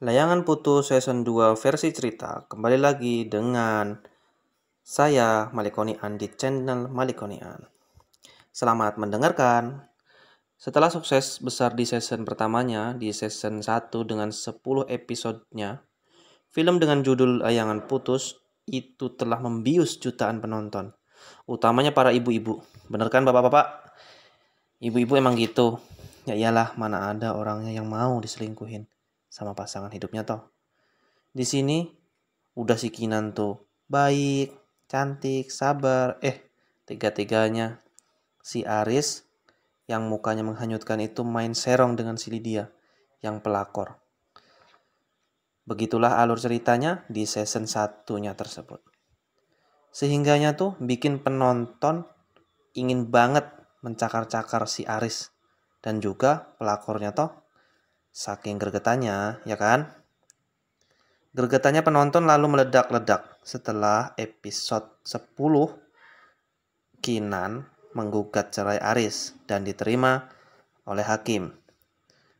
Layangan Putus Season 2 versi cerita kembali lagi dengan saya Malikonian di channel Malikonian. Selamat mendengarkan. Setelah sukses besar di season pertamanya di season 1 dengan 10 episodenya, film dengan judul Layangan Putus itu telah membius jutaan penonton, utamanya para ibu-ibu. Bener kan bapak-bapak? Ibu-ibu emang gitu. Ya iyalah, mana ada orangnya yang mau diselingkuhin sama pasangan hidupnya toh. Di sini udah si Kinan tuh baik, cantik, sabar. Tiga-tiganya si Aris yang mukanya menghanyutkan itu main serong dengan si Lydia yang pelakor. Begitulah alur ceritanya di season satunya tersebut. Sehingganya tuh bikin penonton ingin banget mencakar-cakar si Aris dan juga pelakornya toh saking gregetannya, ya kan? Gregetannya penonton lalu meledak-ledak setelah episode 10 Kinan menggugat cerai Aris dan diterima oleh hakim.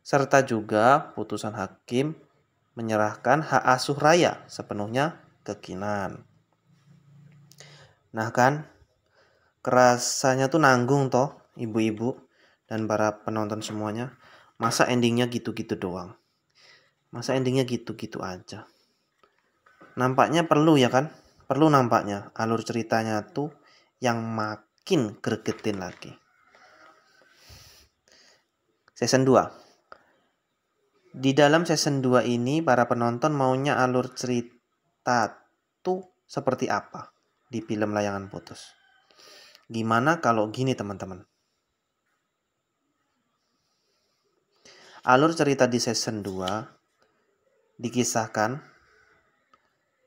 Serta juga putusan hakim menyerahkan hak asuh Raya sepenuhnya ke Kinan. Nah kan, kerasanya tuh nanggung toh ibu-ibu dan para penonton semuanya. Masa endingnya gitu-gitu doang? Masa endingnya gitu-gitu aja? Nampaknya perlu ya kan? Perlu nampaknya alur ceritanya tuh yang makin gregetin lagi. Season 2. Di dalam season 2 ini para penonton maunya alur cerita tuh seperti apa di film Layangan Putus. Gimana kalau gini teman-teman? Alur cerita di season 2 dikisahkan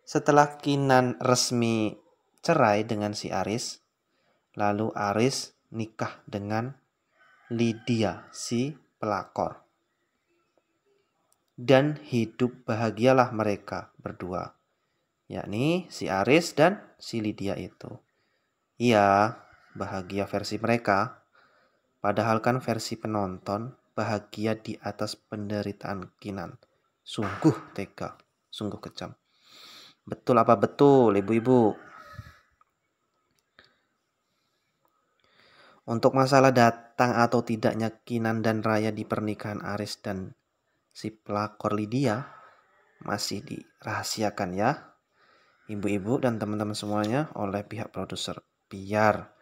setelah Kinan resmi cerai dengan si Aris, lalu Aris nikah dengan Lydia si pelakor. Dan hidup bahagialah mereka berdua, yakni si Aris dan si Lydia itu. Iya, bahagia versi mereka, padahal kan versi penonton bahagia di atas penderitaan Kinan. Sungguh tega, sungguh kejam. Betul apa betul, ibu-ibu? Untuk masalah datang atau tidaknya Kinan dan Raya di pernikahan Aris dan si pelakor Lydia masih dirahasiakan ya, ibu-ibu dan teman-teman semuanya oleh pihak produser. Biar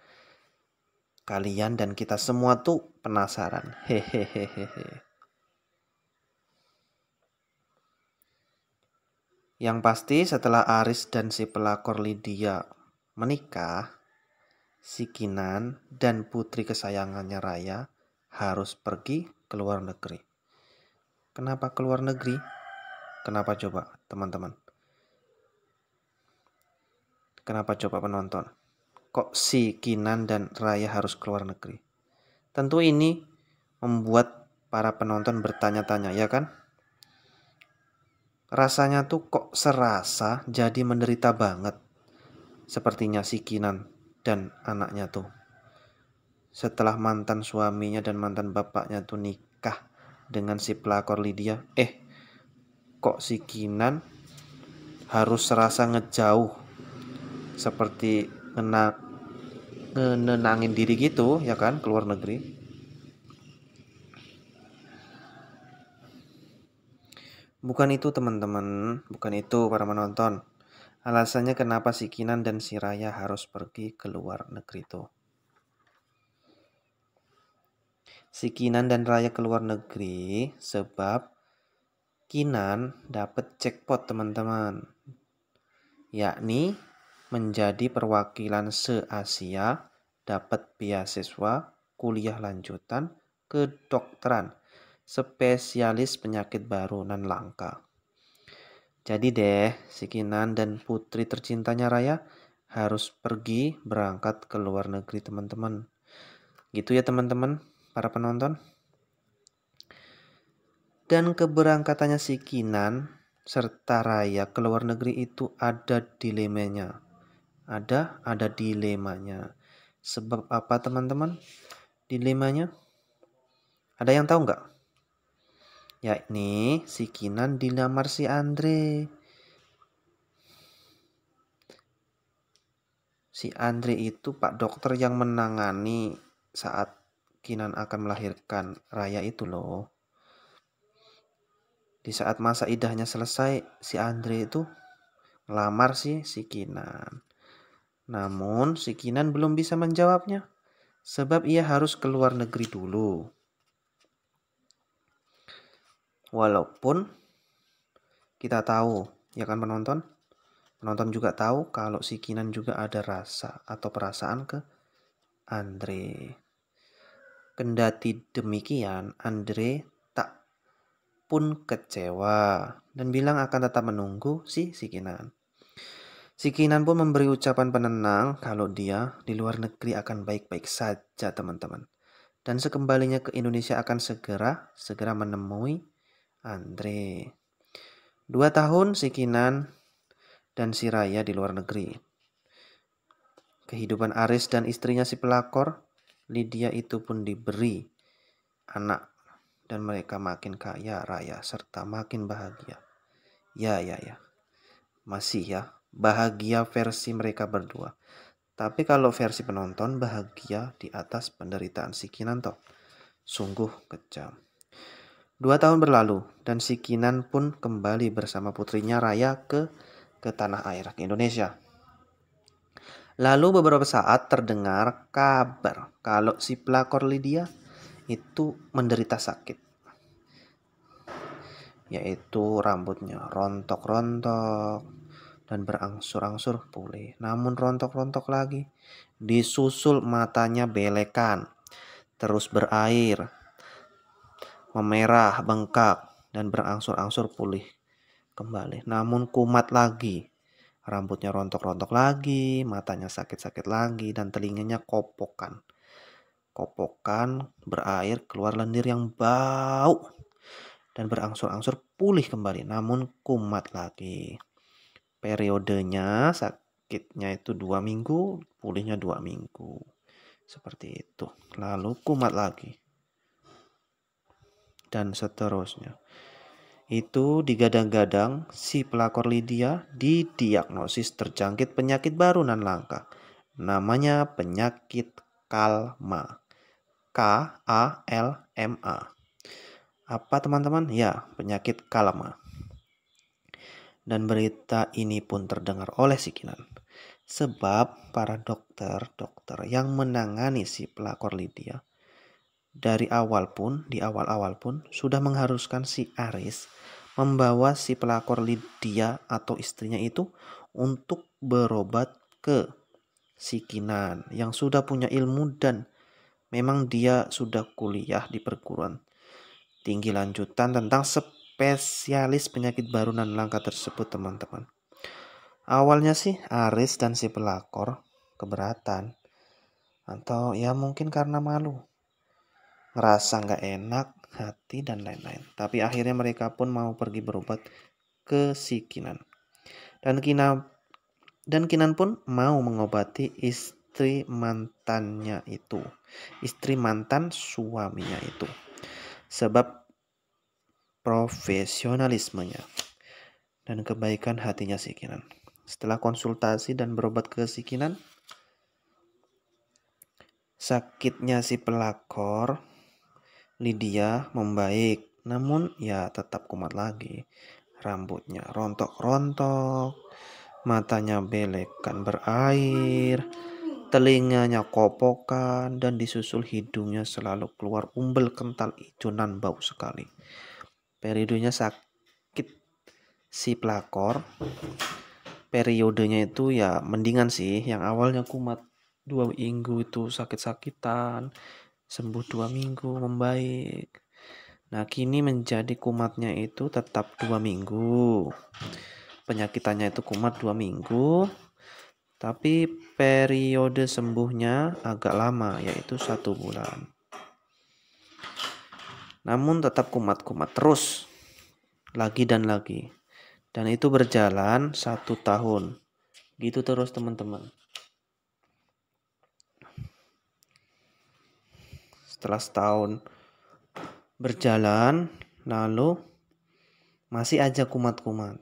kalian dan kita semua tuh penasaran. Hehehehe. Yang pasti setelah Aris dan si pelakor Lydia menikah, si Kinan dan putri kesayangannya Raya harus pergi ke luar negeri. Kenapa ke luar negeri? Kenapa coba teman-teman? Kenapa coba penonton? Kok si Kinan dan Raya harus ke luar negeri? Tentu ini membuat para penonton bertanya-tanya, ya kan? Rasanya tuh kok serasa jadi menderita banget. Sepertinya si Kinan dan anaknya tuh. Setelah mantan suaminya dan mantan bapaknya tuh nikah dengan si pelakor Lydia. Kok si Kinan harus serasa ngejauh. Seperti ngenenangin diri gitu, ya kan, ke luar negeri. Bukan itu teman-teman, bukan itu para penonton. Alasannya kenapa si Kinan dan si Raya harus pergi ke luar negeri tuh. Si Kinan dan Raya ke luar negeri sebab Kinan dapat jackpot teman-teman. Yakni menjadi perwakilan se-Asia dapat beasiswa kuliah lanjutan kedokteran spesialis penyakit baru nan langka. Jadi deh, si Kinan dan putri tercintanya Raya harus pergi berangkat ke luar negeri teman-teman. Gitu ya teman-teman, para penonton. Dan keberangkatannya si Kinan serta Raya ke luar negeri itu ada dilemanya. Ada dilemanya. Sebab apa teman-teman? Dilemanya? Ada yang tahu nggak? yakni si Kinan dilamar si Andre. Si Andre itu Pak Dokter yang menangani saat Kinan akan melahirkan Raya itu loh. Di saat masa idahnya selesai, si Andre itu ngelamar si Kinan. Namun si Kinan belum bisa menjawabnya, sebab ia harus ke luar negeri dulu. Walaupun kita tahu, ya kan penonton? Penonton juga tahu kalau si Kinan juga ada rasa atau perasaan ke Andre. Kendati demikian, Andre tak pun kecewa dan bilang akan tetap menunggu si Kinan. Si Kinan pun memberi ucapan penenang kalau dia di luar negeri akan baik-baik saja, teman-teman. Dan sekembalinya ke Indonesia akan segera menemui Andre. 2 tahun si Kinan dan si Raya di luar negeri. Kehidupan Aris dan istrinya si pelakor, Lydia itu pun diberi anak. Dan mereka makin kaya raya serta makin bahagia. Ya. Masih ya, bahagia versi mereka berdua. Tapi kalau versi penonton, bahagia di atas penderitaan si Kinan toh. Sungguh kejam. 2 tahun berlalu dan si Kinan pun kembali bersama putrinya Raya ke tanah air, ke Indonesia. Lalu beberapa saat terdengar kabar kalau si pelakor Lydia itu menderita sakit. Yaitu rambutnya rontok-rontok dan berangsur-angsur pulih. Namun rontok-rontok lagi. Disusul matanya belekan, terus berair, memerah, bengkak, dan berangsur-angsur pulih kembali. Namun kumat lagi. Rambutnya rontok-rontok lagi, matanya sakit-sakit lagi, dan telinganya kopokan. Kopokan, berair, keluar lendir yang bau. Dan berangsur-angsur pulih kembali, namun kumat lagi. Periodenya sakitnya itu 2 minggu, pulihnya 2 minggu. Seperti itu. Lalu kumat lagi. Dan seterusnya. Itu digadang-gadang si pelakor Lydia didiagnosis terjangkit penyakit baru nan langka. Namanya penyakit Kalma. KALMA. Apa teman-teman? Ya, penyakit Kalma. Dan berita ini pun terdengar oleh si Kinan. Sebab para dokter yang menangani si pelakor Lydia di awal-awal pun sudah mengharuskan si Aris membawa si pelakor Lydia atau istrinya itu untuk berobat ke si Kinan yang sudah punya ilmu dan memang dia sudah kuliah di perguruan tinggi lanjutan tentang spesialis penyakit baru dan langka tersebut, teman-teman. Awalnya sih Aris dan si pelakor keberatan atau ya mungkin karena malu, ngerasa nggak enak hati dan lain-lain. Tapi akhirnya mereka pun mau pergi berobat ke si Kinan. Dan Kinan pun mau mengobati istri mantannya itu. Istri mantan suaminya itu. Sebab profesionalismenya dan kebaikan hatinya si Kinan. Setelah konsultasi dan berobat ke si Kinan, sakitnya si pelakor Lydia membaik, namun ya tetap kumat lagi. Rambutnya rontok-rontok, matanya belekan berair, telinganya kopokan, dan disusul hidungnya selalu keluar umbel kental hijau nan bau sekali. Periodenya sakit si pelakor, periodenya itu ya mendingan sih. Yang awalnya kumat 2 minggu itu sakit-sakitan, sembuh 2 minggu membaik. Nah kini menjadi kumatnya itu tetap 2 minggu. Penyakitannya itu kumat 2 minggu. Tapi periode sembuhnya agak lama, yaitu 1 bulan. Namun tetap kumat-kumat terus. Lagi dan lagi. Dan itu berjalan 1 tahun. Gitu terus teman-teman. Setelah setahun berjalan, lalu masih aja kumat-kumat.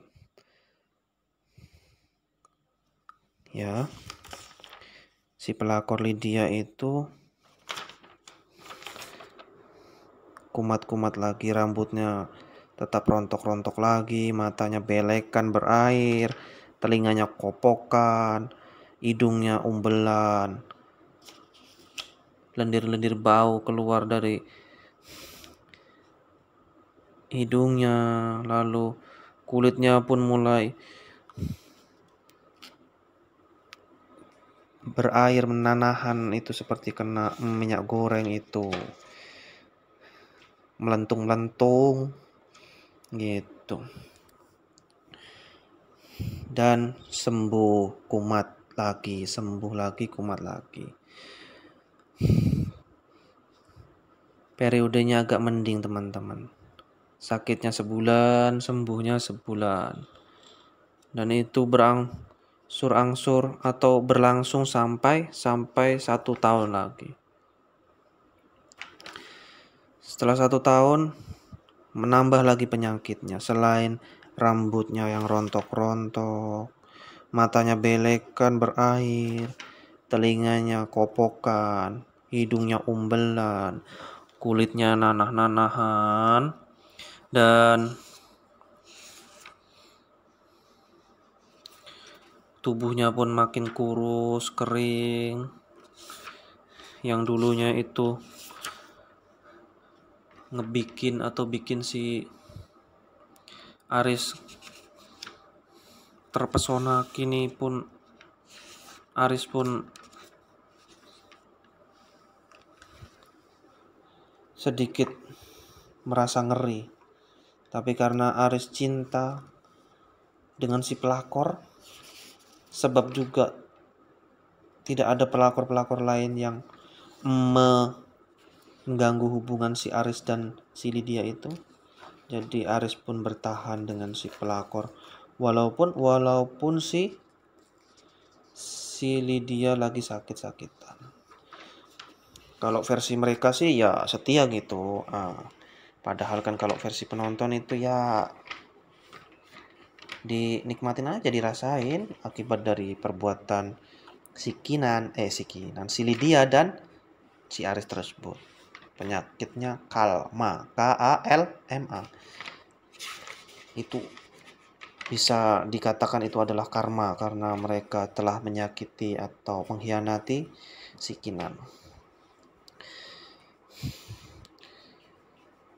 Ya, si pelakor Lydia itu kumat-kumat lagi, rambutnya tetap rontok-rontok lagi, matanya belekan berair, telinganya kopokan, hidungnya umbelan, lendir-lendir bau keluar dari hidungnya, lalu kulitnya pun mulai berair, menanahan, itu seperti kena minyak goreng itu, melentung-lentung gitu. Dan sembuh, kumat lagi, sembuh lagi, kumat lagi. Periodenya agak mending teman-teman. Sakitnya sebulan, sembuhnya sebulan. Dan itu berangsur-angsur atau berlangsung sampai 1 tahun lagi. Setelah 1 tahun, menambah lagi penyakitnya. Selain rambutnya yang rontok-rontok, matanya belekan berair, telinganya kopokan, hidungnya umbelan, kulitnya nanah-nanahan, dan tubuhnya pun makin kurus, kering. Yang dulunya itu bikin si Aris terpesona, kini pun Aris pun sedikit merasa ngeri. Tapi karena Aris cinta dengan si pelakor, sebab juga tidak ada pelakor-pelakor lain yang mengganggu hubungan si Aris dan si Lydia itu. Jadi Aris pun bertahan dengan si pelakor, walaupun si Lydia lagi sakit-sakitan. Kalau versi mereka sih ya setia gitu. Padahal kan kalau versi penonton itu ya dinikmatin aja, dirasain akibat dari perbuatan si si Lydia dan si Aris tersebut. Penyakitnya kalma, KALMA. Itu bisa dikatakan itu adalah karma karena mereka telah menyakiti atau mengkhianati si Kinan.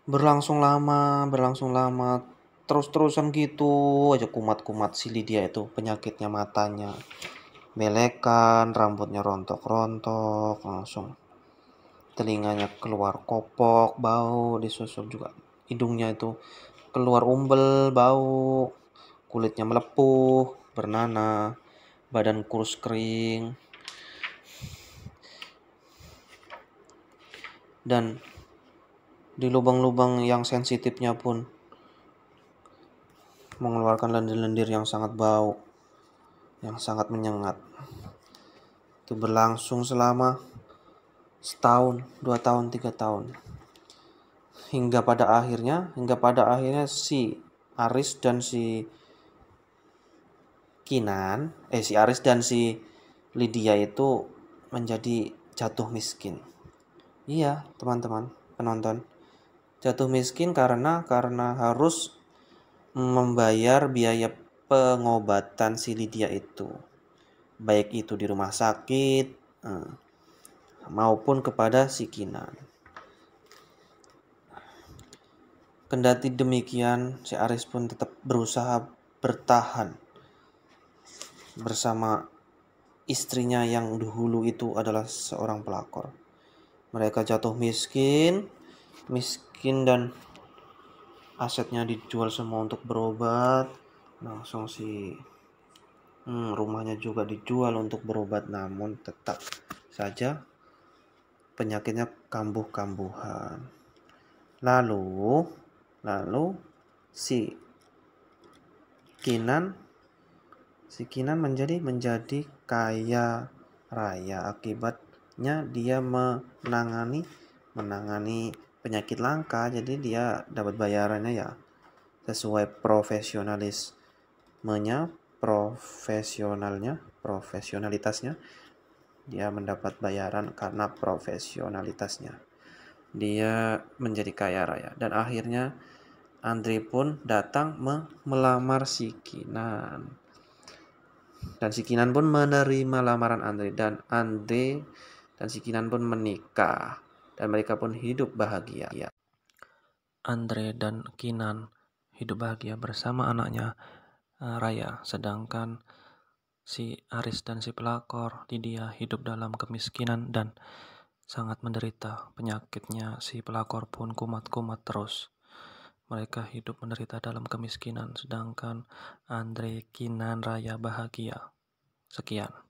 Berlangsung lama, terus-terusan gitu aja kumat-kumat si Lydia itu, penyakitnya matanya belekan, rambutnya rontok-rontok, langsung telinganya keluar kopok, bau, disusul juga hidungnya itu keluar umbel, bau, kulitnya melepuh, bernanah, badan kurus kering, dan di lubang-lubang yang sensitifnya pun mengeluarkan lendir-lendir yang sangat bau, yang sangat menyengat. Itu berlangsung selama 1 tahun, 2 tahun, 3 tahun. Hingga pada akhirnya si Aris dan si Aris dan si Lydia itu menjadi jatuh miskin. Iya, teman-teman penonton. Jatuh miskin karena harus membayar biaya pengobatan si Lydia itu. Baik itu di rumah sakit maupun kepada si Kinan. Kendati demikian, si Aris pun tetap berusaha bertahan bersama istrinya yang dahulu itu adalah seorang pelakor. Mereka jatuh miskin dan asetnya dijual semua untuk berobat. Langsung si rumahnya juga dijual untuk berobat, namun tetap saja penyakitnya kambuh-kambuhan. Lalu si Kinan menjadi kaya raya, akibatnya dia menangani penyakit langka, jadi dia dapat bayarannya ya sesuai profesionalitasnya. Dia mendapat bayaran karena profesionalitasnya. Dia menjadi kaya raya dan akhirnya Andre pun datang melamar si Kinan. Dan si Kinan pun menerima lamaran Andre dan si Kinan pun menikah dan mereka pun hidup bahagia. Andre dan Kinan hidup bahagia bersama anaknya Raya, sedangkan si Aris dan si pelakor Lydia hidup dalam kemiskinan dan sangat menderita. Penyakitnya si pelakor pun kumat-kumat terus. Mereka hidup menderita dalam kemiskinan, sedangkan Andre, Kinan, Raya bahagia. Sekian.